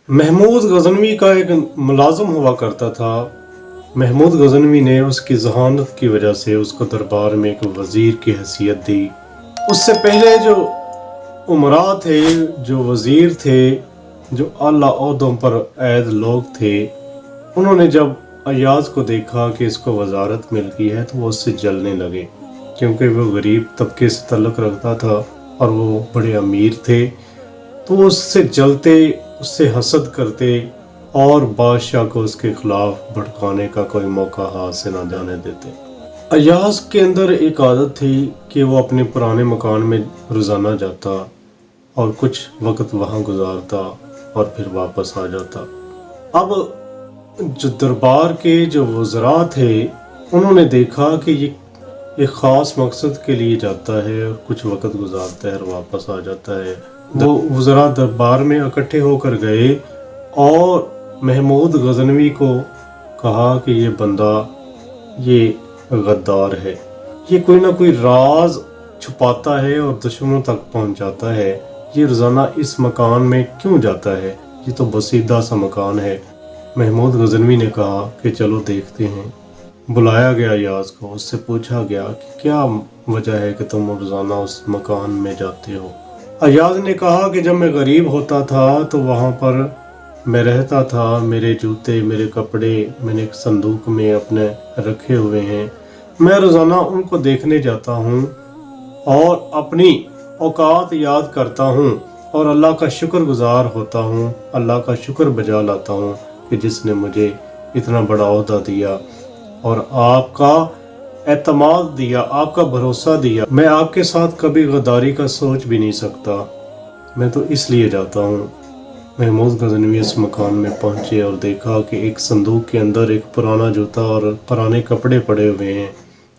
महमूद गज़नवी का एक मुलाज़िम हुआ करता था। महमूद गज़नवी ने उसकी ज़हानत की वजह से उसको दरबार में एक वज़ीर की हैसियत दी। उससे पहले जो उमरा थे, जो वज़ीर थे, जो आला ओहदों पर ऐद लोग थे, उन्होंने जब अय्याज़ को देखा कि इसको वज़ारत मिल गई है तो वो उससे जलने लगे, क्योंकि वो गरीब तबके से तल्लुक़ रखता था और वो बड़े अमीर थे। तो वो उससे जलते, उससे हसद करते और बादशाह को उसके खिलाफ भड़काने का कोई मौका हाथ से ना जाने देते। अय्याज़ के अंदर एक आदत थी कि वो अपने पुराने मकान में रोज़ाना जाता और कुछ वक्त वहाँ गुजारता और फिर वापस आ जाता। अब जो दरबार के जो वज़रा थे, उन्होंने देखा कि ये एक ख़ास मकसद के लिए जाता है और कुछ वक्त गुजारता है और वापस आ जाता है। वो वज़रा दरबार में इकट्ठे होकर गए और महमूद गज़नवी को कहा कि ये बंदा ये गद्दार है, ये कोई ना कोई राज छुपाता है और दुश्मनों तक पहुंचाता है। ये रोज़ाना इस मकान में क्यों जाता है? ये तो बसीदा सा मकान है। महमूद गज़नवी ने कहा कि चलो देखते हैं। बुलाया गया अय्याज़ को, उससे पूछा गया कि क्या वजह है कि तुम रोज़ाना उस मकान में जाते हो? अय्याज़ ने कहा कि जब मैं गरीब होता था तो वहाँ पर मैं रहता था, मेरे जूते, मेरे कपड़े मैंने एक संदूक में अपने रखे हुए हैं। मैं रोज़ाना उनको देखने जाता हूँ और अपनी औकात याद करता हूँ और अल्लाह का शुक्रगुजार होता हूँ, अल्लाह का शुक्र बजा लाता हूँ कि जिसने मुझे इतना बड़ा ओहदा दिया और आपका एतमाद दिया, आपका भरोसा दिया। मैं आपके साथ कभी गद्दारी का सोच भी नहीं सकता, मैं तो इसलिए जाता हूँ। महमूद गज़नवी इस मकान में पहुँचे और देखा कि एक संदूक के अंदर एक पुराना जूता और पुराने कपड़े पड़े हुए हैं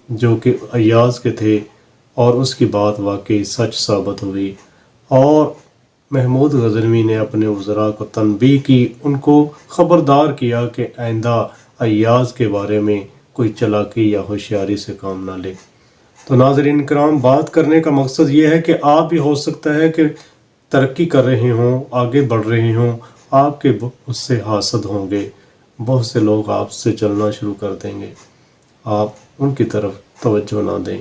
जो कि अय्याज़ के थे, और उसकी बात वाकई सच साबित हुई। और महमूद गज़नवी ने अपने वज़रा को तनबीह की, उनको ख़बरदार किया कि आइंदा अय्याज़ के बारे में कोई चालाकी या होशियारी से काम ना ले। तो नाज़रीन किराम, बात करने का मकसद ये है कि आप भी हो सकता है कि तरक्की कर रहे हों, आगे बढ़ रहे हों, आपके उससे हासद होंगे, बहुत से लोग आपसे चलना शुरू कर देंगे। आप उनकी तरफ तवज्जो ना दें,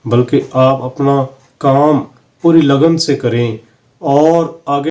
बल्कि आप अपना काम पूरी लगन से करें और आगे